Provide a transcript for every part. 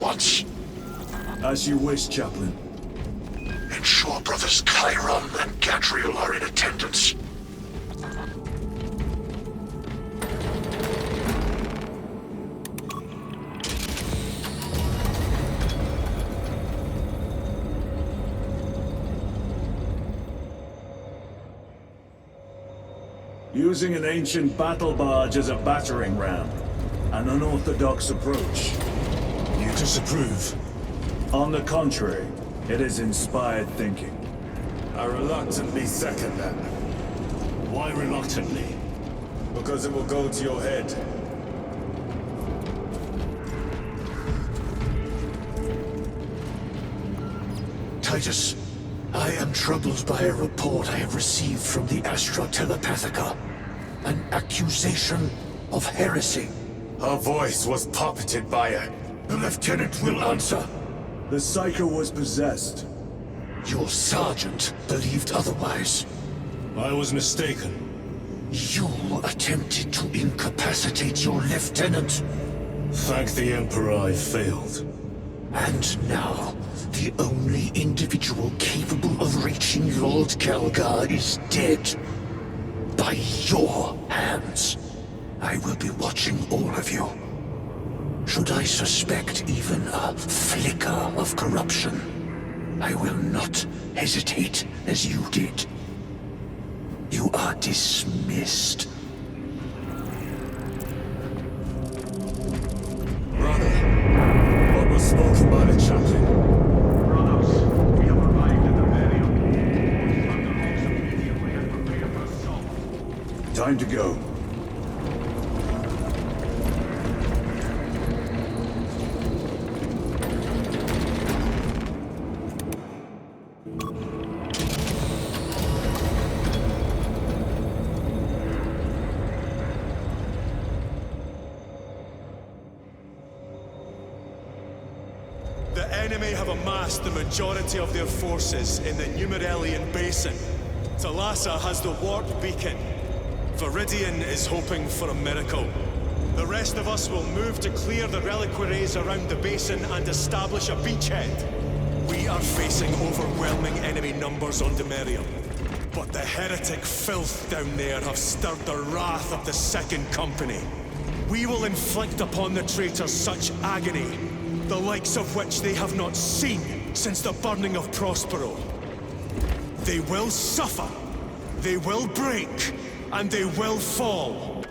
once. As you wish, Chaplain. Ensure brothers Chiron and Gadriel are in attendance. Using an ancient battle barge as a battering ram. An unorthodox approach. You disapprove? On the contrary, it is inspired thinking. I reluctantly second that. Why reluctantly? Because it will go to your head. Titus, I am troubled by a report I have received from the Astra Telepathica. An accusation of heresy. Her voice was puppeted by her. The Lieutenant will answer. The Psycho was possessed. Your sergeant believed otherwise. I was mistaken. You attempted to incapacitate your lieutenant. Thank the Emperor I failed. And now, the only individual capable of reaching Lord Kelgar is dead. By your hands. I will be watching all of you. Should I suspect even a flicker of corruption, I will not hesitate as you did. You are dismissed. Brother, what was spoken by the chaplain? Brothers, we have arrived at the burial. Under Hawks immediately and prepare for assault. Time to go. The enemy have amassed the majority of their forces in the Numerelian Basin. Thalassa has the warp beacon. Viridian is hoping for a miracle. The rest of us will move to clear the reliquaries around the basin and establish a beachhead. We are facing overwhelming enemy numbers on Demerium. But the heretic filth down there have stirred the wrath of the Second Company. We will inflict upon the traitors such agony, the likes of which they have not seen since the burning of Prospero. They will suffer, they will break, and they will fall.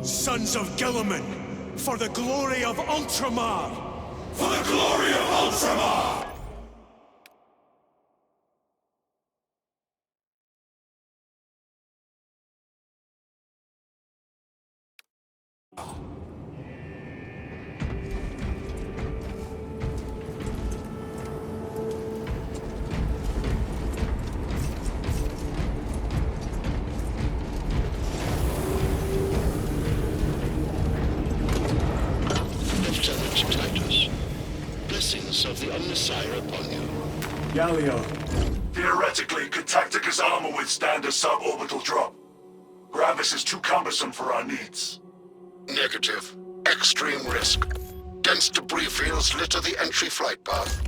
Sons of Gilliman, for the glory of Ultramar! For the glory of Ultramar! Lieutenant Titus, blessings of the Omnissiah upon you. Galio. Theoretically, could Tacticus armor withstand a suborbital drop? Gravis is too cumbersome for our needs. Negative. Extreme risk. Dense debris fields litter the entry flight path.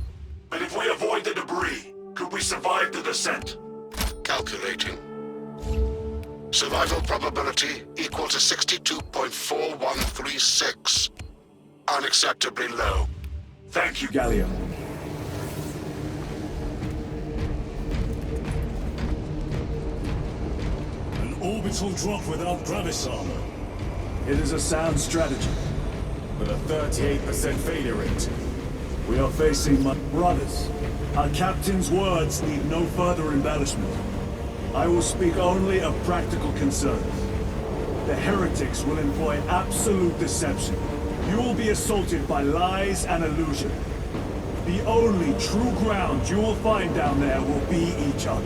But if we avoid the debris, could we survive the descent? Calculating. Survival probability equal to 62.4136. Unacceptably low. Thank you, Galio. An orbital drop without Gravis armor. It is a sound strategy. With a 38% failure rate. We are facing my brothers. Our captain's words need no further embellishment. I will speak only of practical concerns. The heretics will employ absolute deception. You will be assaulted by lies and illusion. The only true ground you will find down there will be each other.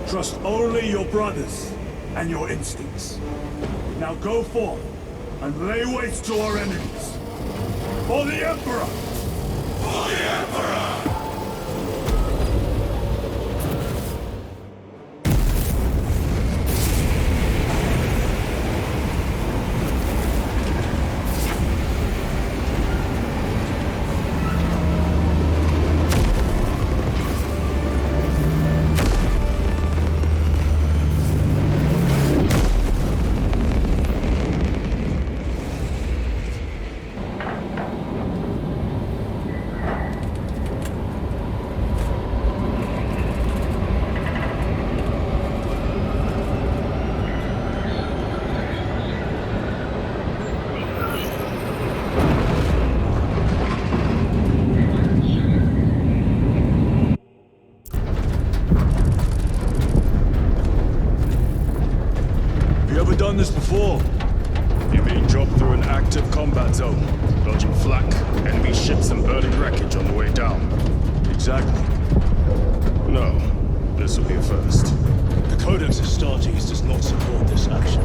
Trust only your brothers and your instincts. Now go forth and lay waste to our enemies. For the Emperor! For the Emperor! before. You mean drop through an active combat zone, dodging flak, enemy ships and burning wreckage on the way down? Exactly. No, this will be a first. The Codex Astartes does not support this action.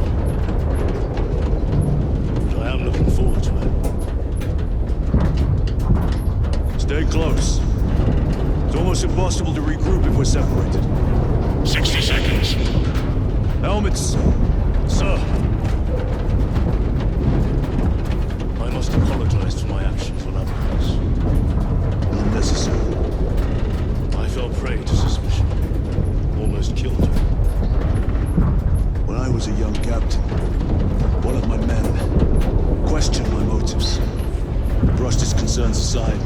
But I am looking forward to it. Stay close. It's almost impossible to regroup if we're separated. 60 seconds. Helmets! Sir! I must apologize for my actions on Atlas. Unnecessary. I fell prey to suspicion. Almost killed her. When I was a young captain, one of my men questioned my motives, brushed his concerns aside,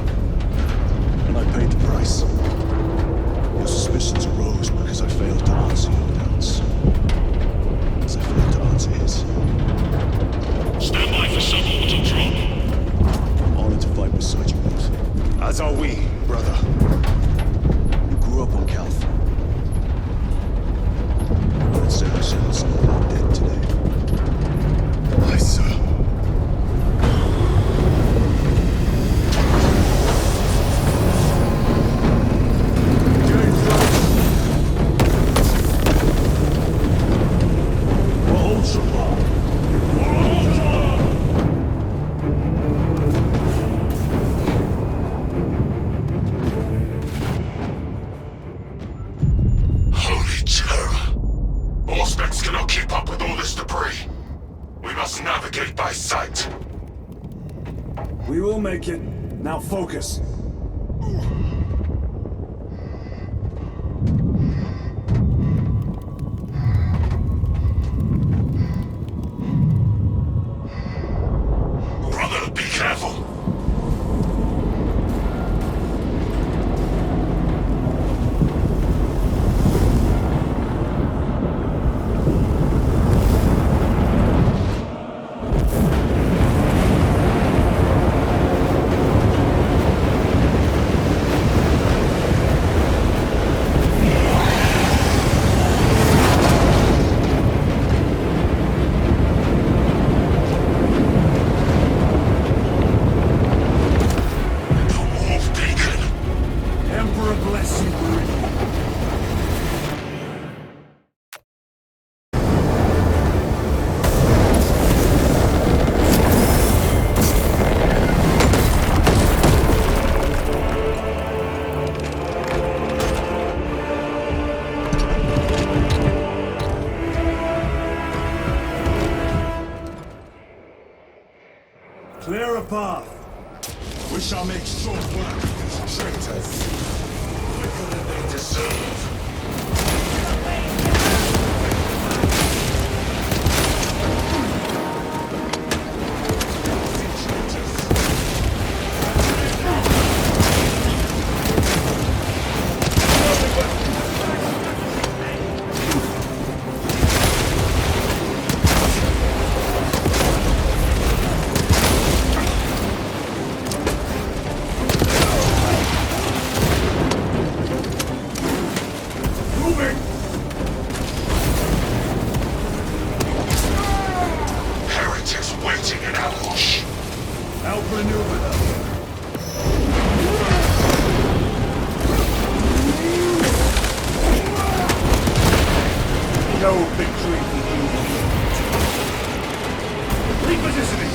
and I paid the price. Your suspicions arose because I failed to answer your doubts. As I failed to answer his. Stand by for suborbital drop. Honored to fight beside you both. As are we, brother. You grew up on Calth. I'd say I shall some of that dead today. Aye, sir. Holy terror. Auspex cannot keep up with all this debris. We must navigate by sight. We will make it. Now focus. Brother, be careful. Emperor bless you, Meridian. Clear a path. We shall make short work of these traitors. Quicker than they deserve. Heretics waiting in ambush. Outmaneuver them. No victory for you. Repositioning.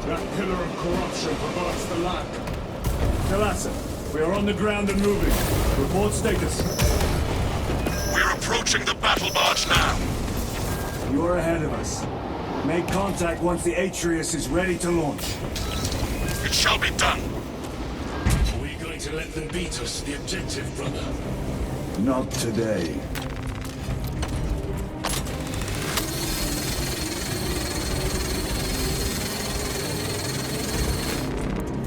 That pillar of corruption perverts the land. Talassa, we are on the ground and moving. Report status. We're approaching the battle barge now. You are ahead of us. Make contact once the Atreus is ready to launch. It shall be done. Are we going to let them beat us to the objective, brother? Not today.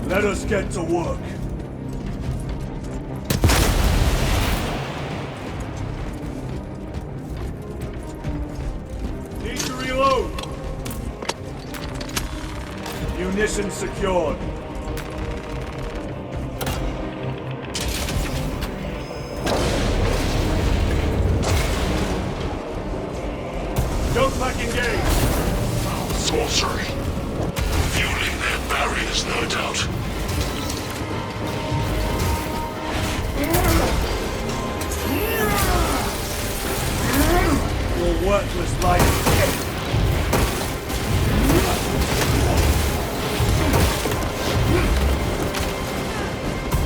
Let us get to work. Need to reload. Munitions secured. Don't back engage. Sorcery. Fueling their barriers, no doubt. Your worthless life.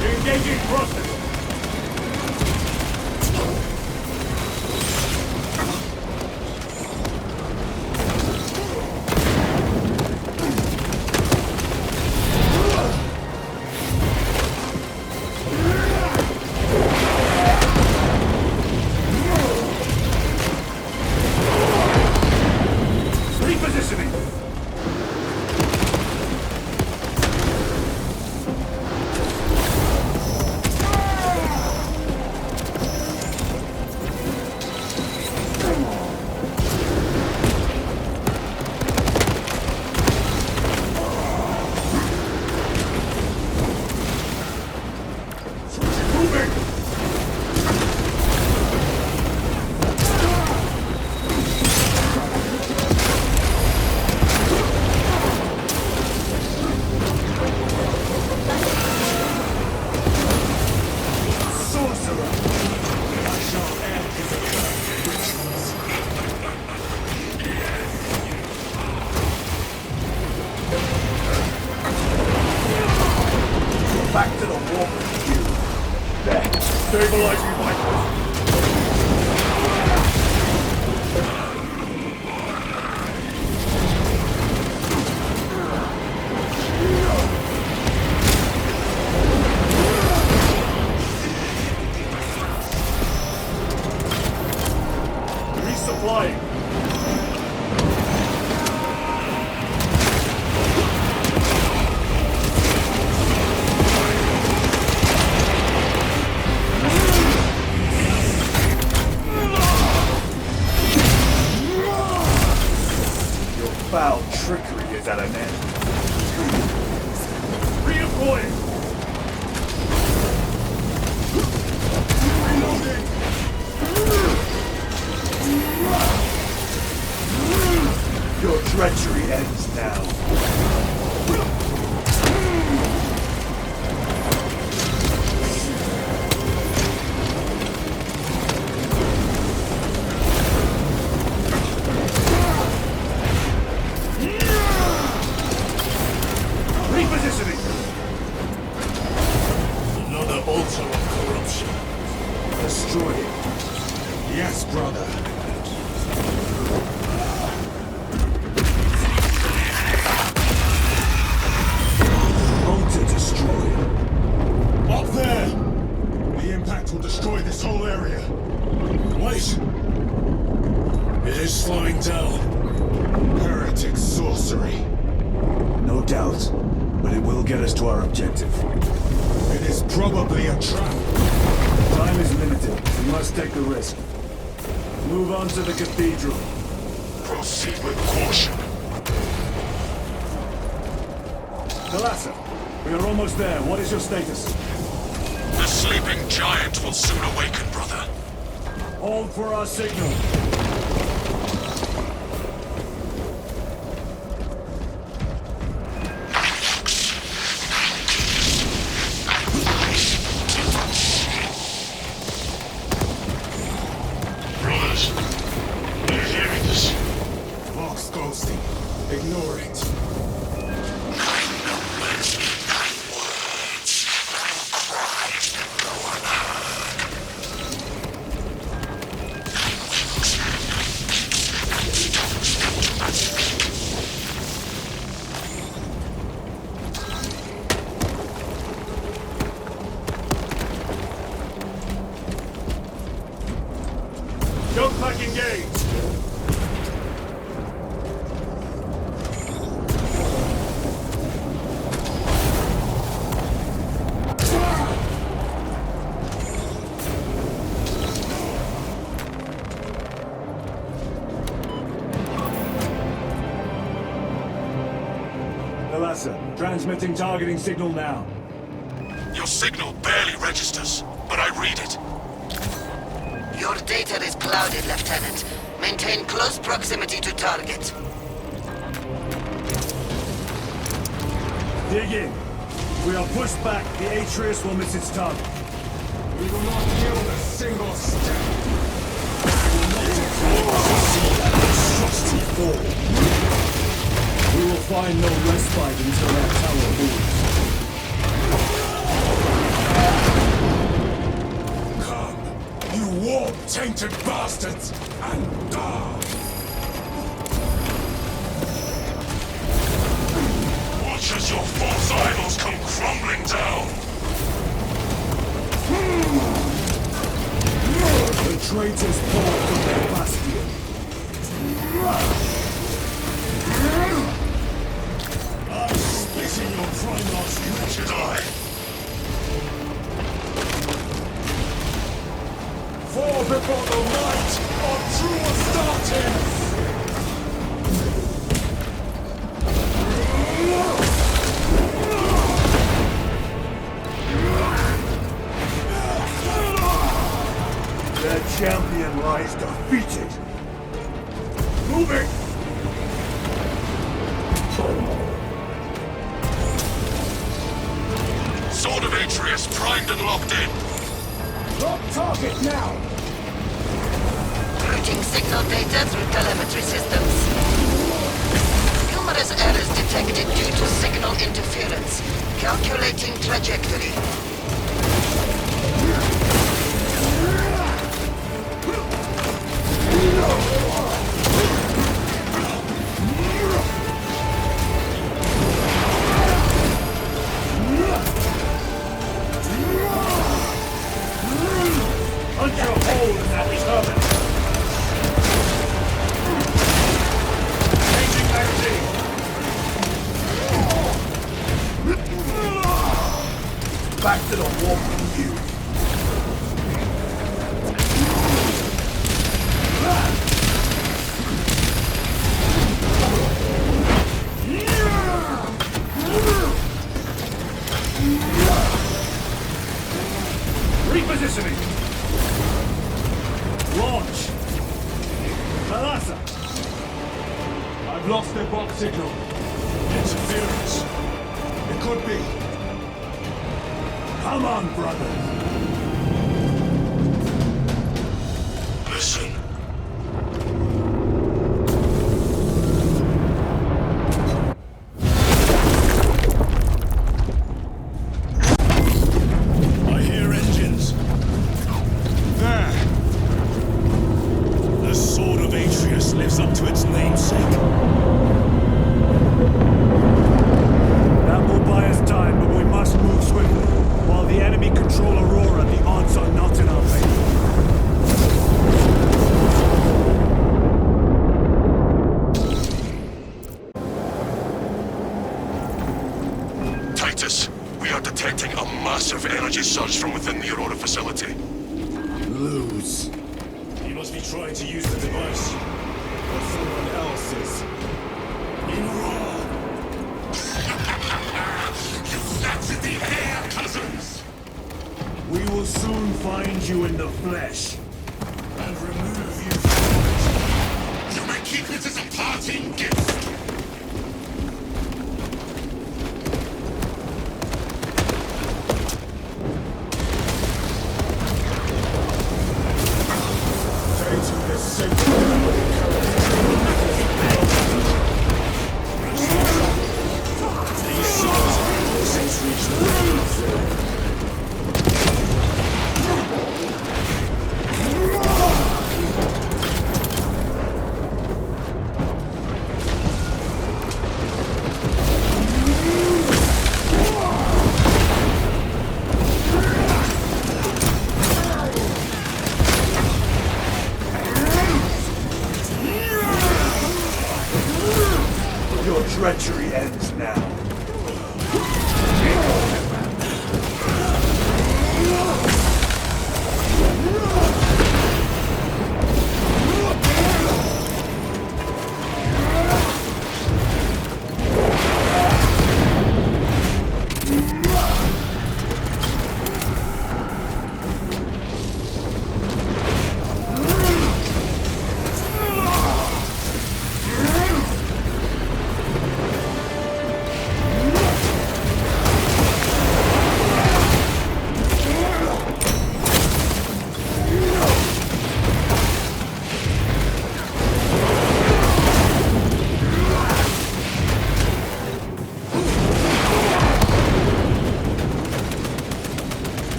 You're engaging process. Repositioning. Back to the wall. There. Stabilizing vitals. Resupplying. Foul trickery is at an end. Redeploying! Reloading! Your treachery ends now. Repositioning! Another altar of corruption. Destroy it. Yes, brother. Altar destroyed. Up there! The impact will destroy this whole area. Wait! It is slowing down. Heretic sorcery. No doubt, but it will get us to our objective. It is probably a trap. Time is limited. We must take the risk. Move on to the cathedral. Proceed with caution. Talassa, we are almost there. What is your status? The sleeping giant will soon awaken, brother. Hold for our signal. Brothers, they're hearing this. Vox ghosting. Ignore it. Melissa, transmitting targeting signal now. Your signal barely registers, but I read it. Your data is clouded, Lieutenant. Maintain close proximity to target. Dig in. If we are pushed back, the Atreus will miss its target. We will not yield a single step. Trusty fall. We will find no respite until that tower moves. Come, you warp-tainted bastards, and die! Watch as your false idols come crumbling down! The traitors fall from their bastion. I spit in your Primarch's wretched eye! Fall before the light of true Astartes! Their champion lies defeated. Moving! Sword of Atreus primed and locked in. Lock target now! Routing signal data through telemetry systems. Numerous errors detected due to signal interference. Calculating trajectory. Punch a hole in that turret! Changing magazine! Back to the warp with you! Repositioning! Launch! Melissa! I've lost their box signal. Interference. It could be. Come on, brother! Listen. I hear engines. There. The Sword of Atreus lives up to its namesake. That will buy us time, but we must move swiftly. While the enemy control Aurora, the odds are not in our favor. Titus, we are detecting a massive energy surge from within the Aurora facility. Lose. You must be trying to use the device. But someone else is in wrong. You flattered the air, cousins! We will soon find you in the flesh. And remove you from it. You may keep it as a parting gift. Taking the These souls are since reached the Your treachery ends now.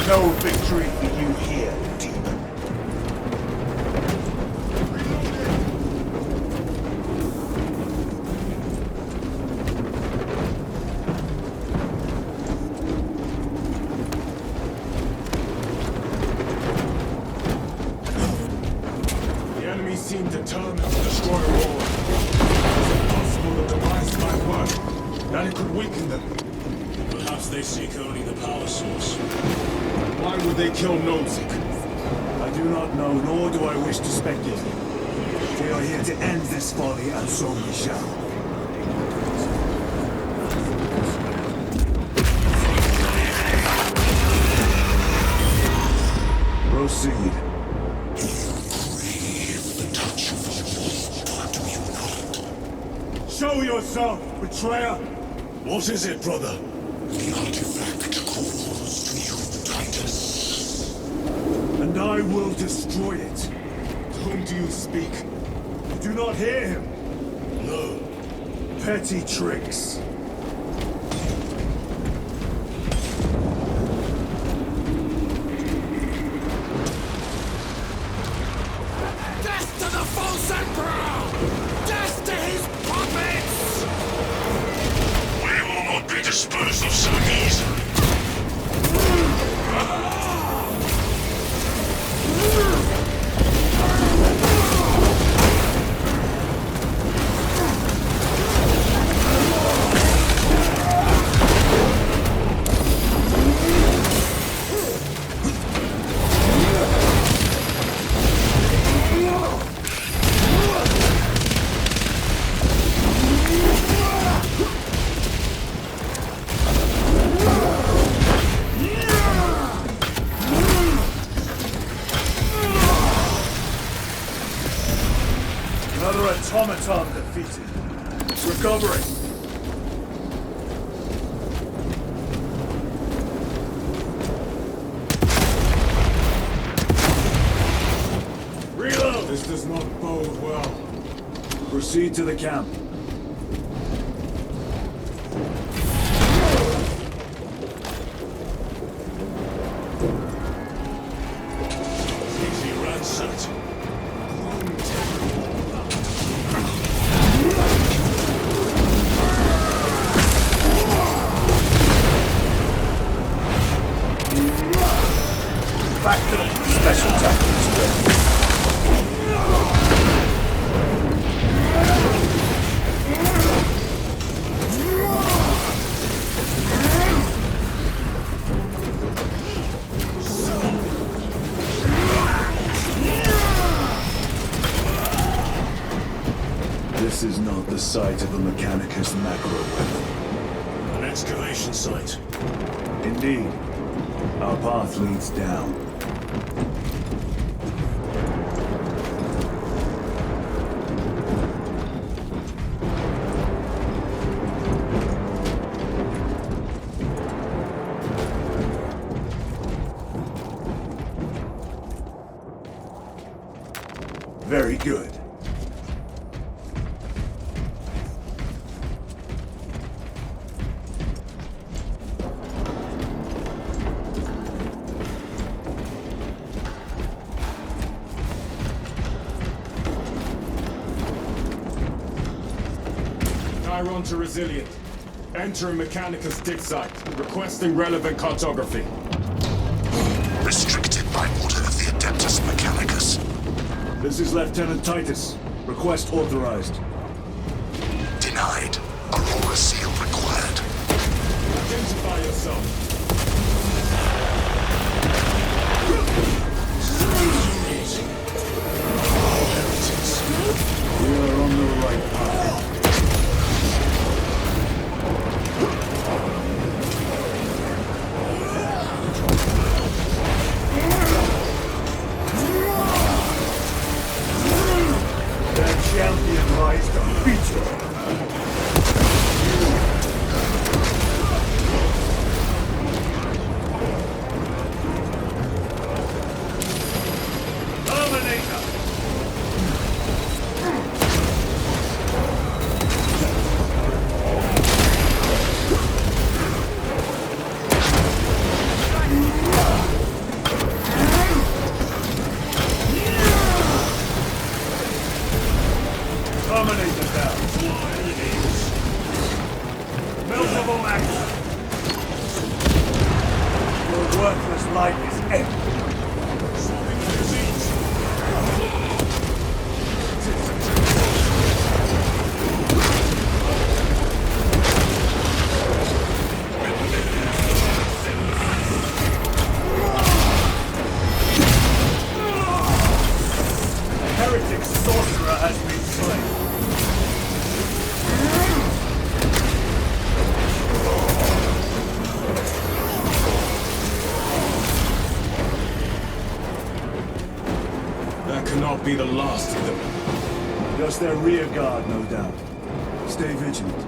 No victory for you here, demon. The enemy seem determined to destroy Aurora. Is it possible the device might work? That it could weaken them? Perhaps they seek only the power source. Why would they kill Nozick? I do not know, nor do I wish to speculate. We are here to end this folly, and so we shall. Proceed. Show yourself, betrayer! What is it, brother? The artifact caused you, Titus. And I will destroy it. To whom do you speak? You do not hear him. No. Petty tricks. Death to the false emperor! Death to his puppets! We will not be disposed of so easily. Another automaton defeated. Recovering. Reload! This does not bode well. Proceed to the camp. Easy ransacked. Back to the special tactics. This is not the site of the Mechanicus macro weapon. An excavation site. Indeed. Our path leads down. Very good. Chiron to Resilient. Entering Mechanicus dig site. Requesting relevant cartography. Restricted by order of the Adeptus Mechanicus. This is Lieutenant Titus. Request authorized. Denied. Aurora seal required. Identify yourself. We are on the right path. Their champion lies defeated. life is ended. Heretic sorcerer has been slain. That cannot be the last of them. Just their rear guard, no doubt. Stay vigilant.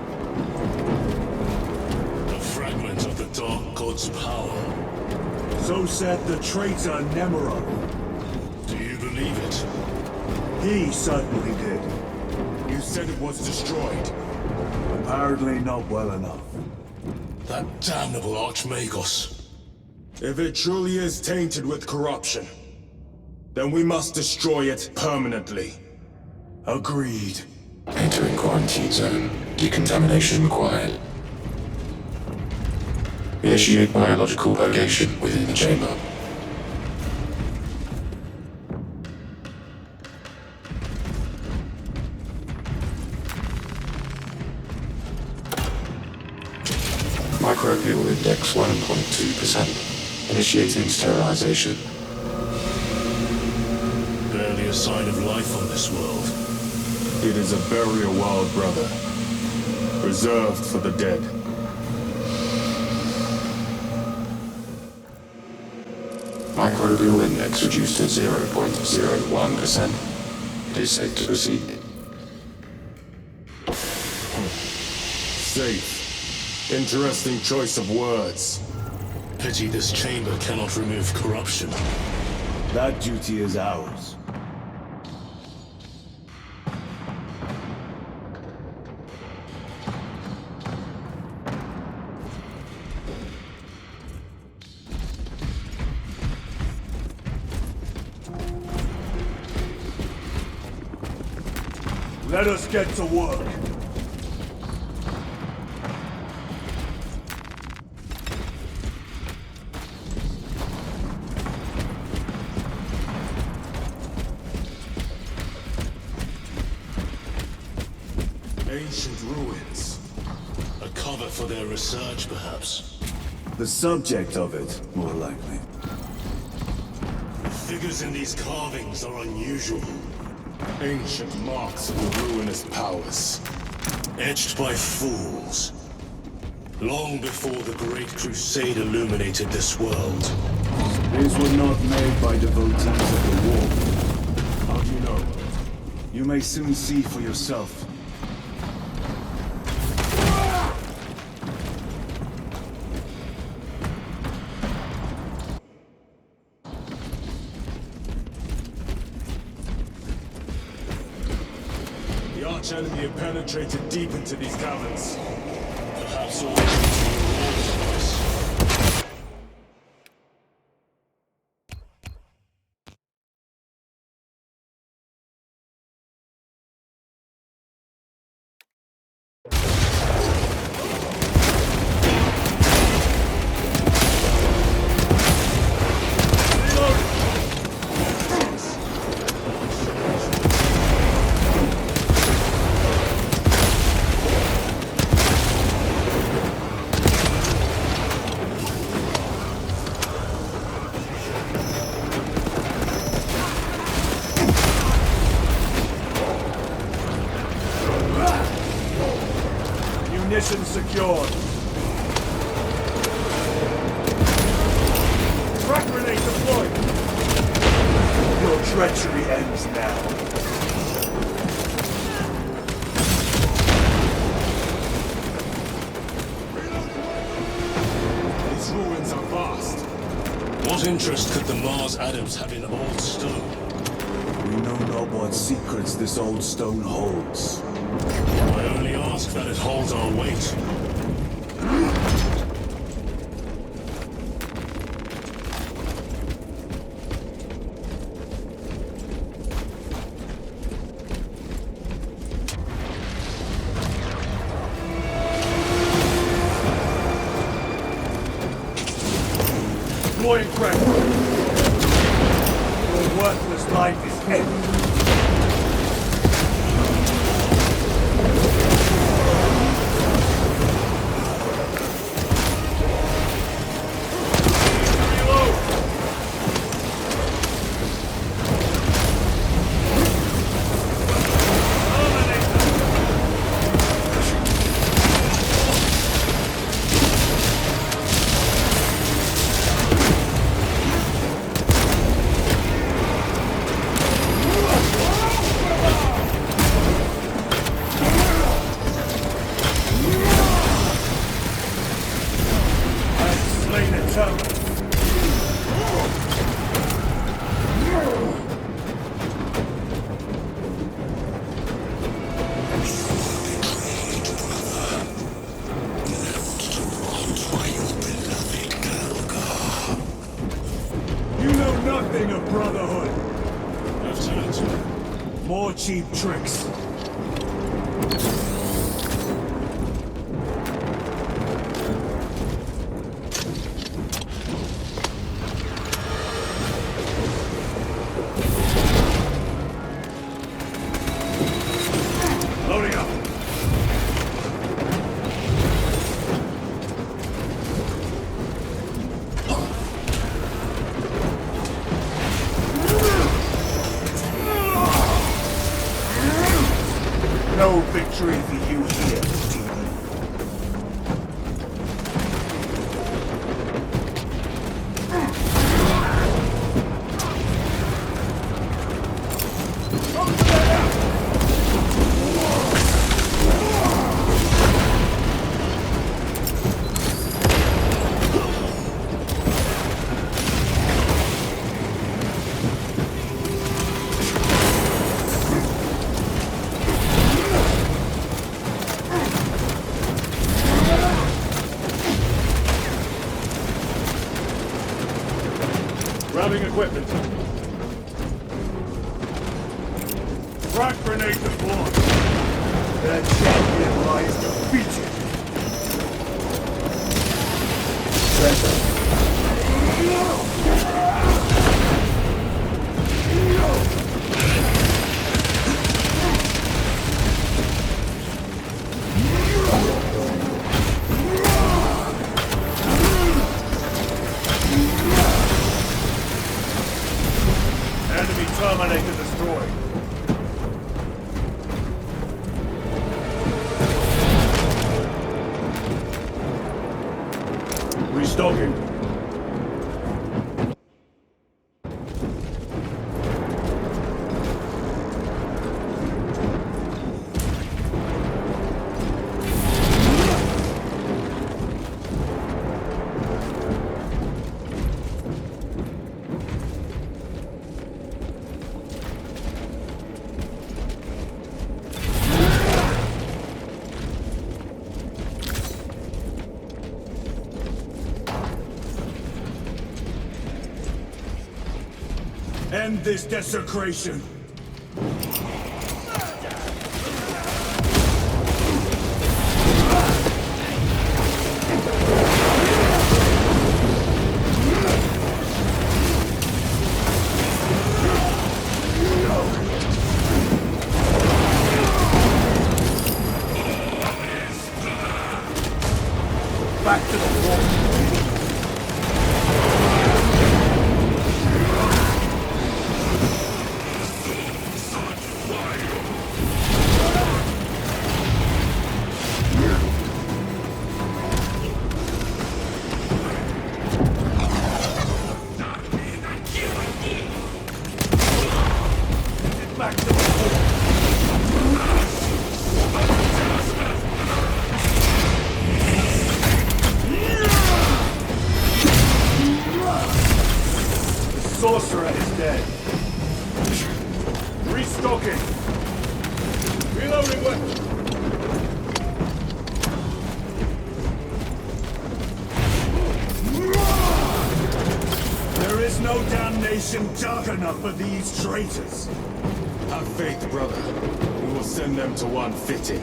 A fragment of the Dark God's power. So said the traitor Nemero. Do you believe it? He certainly did. You said it was destroyed. Apparently not well enough. That damnable Archmagos. If it truly is tainted with corruption, then we must destroy it permanently. Agreed. Entering quarantine zone. Decontamination required. Initiate biological purgation within the chamber. Microbial index 1.2%. Initiating sterilization. Barely a sign of life on this world. It is a burial wild, brother. Reserved for the dead. Microbial index reduced to 0.01%. It is safe to proceed. Safe. Interesting choice of words. Pity this chamber cannot remove corruption. That duty is ours. Let us get to work. Ancient ruins. A cover for their research, perhaps. The subject of it, more likely. The figures in these carvings are unusual. Ancient marks of the ruinous powers. Etched by fools. Long before the Great Crusade illuminated this world. These were not made by devotees of the war. How do you know? You may soon see for yourself. The arch-enemy have penetrated deep into these caverns. Perhaps all due to your device. Munition secured. Frag grenade deployed. Your treachery ends now. These ruins are vast. What interest could the Mars Adams have in old stone? We know not what secrets this old stone holds. I only ask that it holds our weight. Deploying threat. Your worthless life is ended. Nothing of brotherhood. Lieutenant. More cheap tricks. Loading up. No victory for you here, demon. Grabbing equipment. Frag grenade deployed. Their champion lies defeated. Enemy Terminator destroyed. Restocking. End this desecration. Back to the wall. Back to the wall. Sorcerer is dead. Restocking. Reloading weapon. There is no damnation dark enough for these traitors. Have faith, brother. We will send them to one fitting.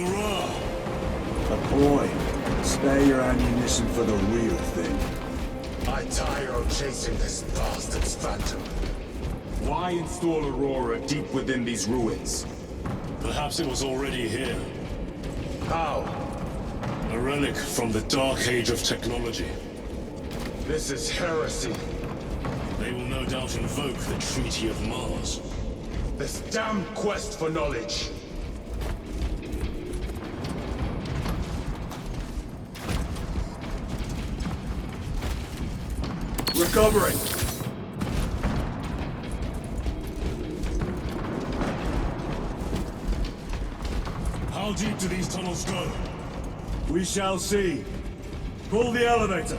Hurrah! But boy, spare your ammunition for the real thing. I tire of chasing this bastard's phantom. Why install Aurora deep within these ruins? Perhaps it was already here. How? A relic from the dark age of technology. This is heresy. They will no doubt invoke the Treaty of Mars. This damn quest for knowledge. Recovering! How deep do these tunnels go? We shall see. Pull the elevator.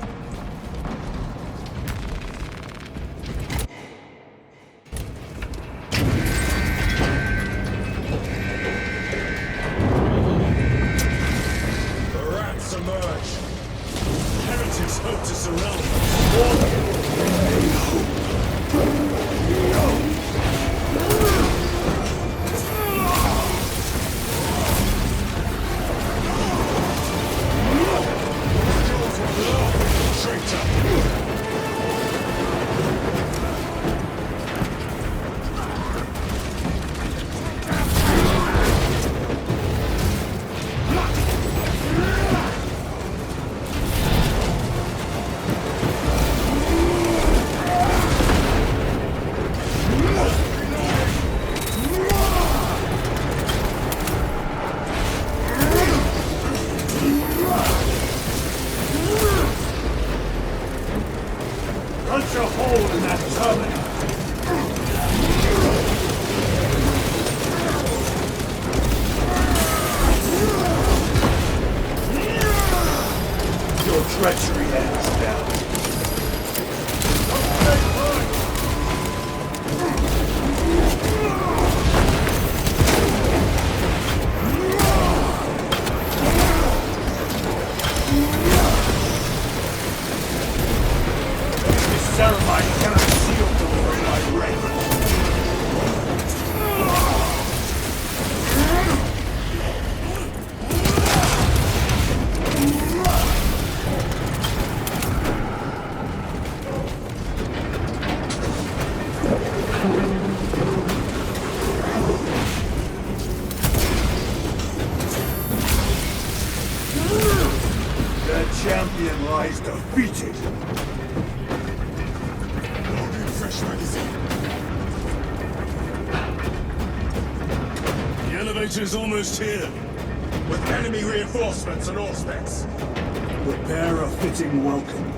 The rats emerge. Heretics hope to surround us. Punch a hole in that terminal. Your treachery ends now. This ceremony cannot seal the my reign. The champion lies defeated. Loading fresh magazine. The elevator's almost here. With enemy reinforcements and all specs. Prepare a fitting welcome.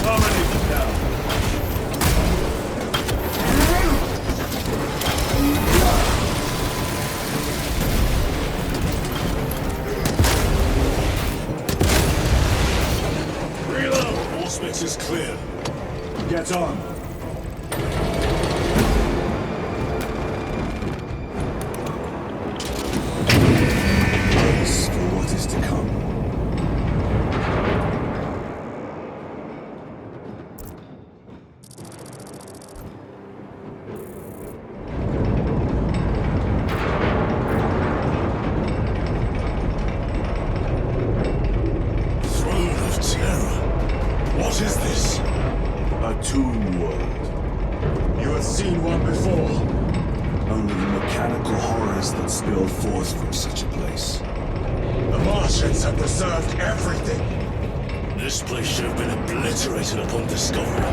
Dominating now. Reload! All space is clear. Get on. Brace for what is to come. Throne of Terror. What is this? A tomb world. You have seen one before. Only the mechanical horrors that spill forth from such a place. The Martians have preserved everything. This place should have been obliterated upon discovery.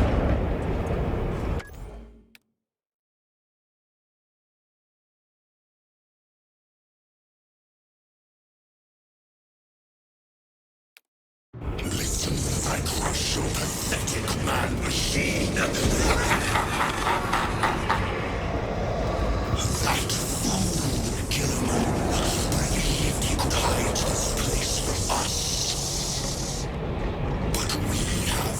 Listen as I crush your pathetic man-machine. That fool, Gilliman, believed he could hide this place from us. But we have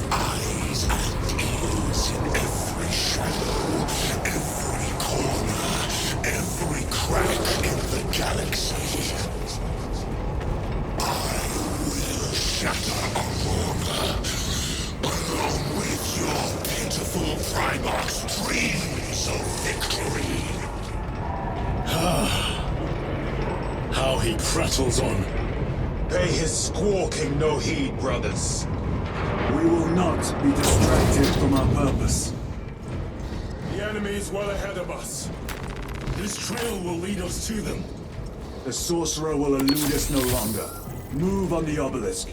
shatter Aurora, along with your pitiful Primarch's dreams of victory. How he prattles on. Pay his squawking no heed, brothers. We will not be distracted from our purpose. The enemy is well ahead of us. This trail will lead us to them. The sorcerer will elude us no longer. Move on the obelisk.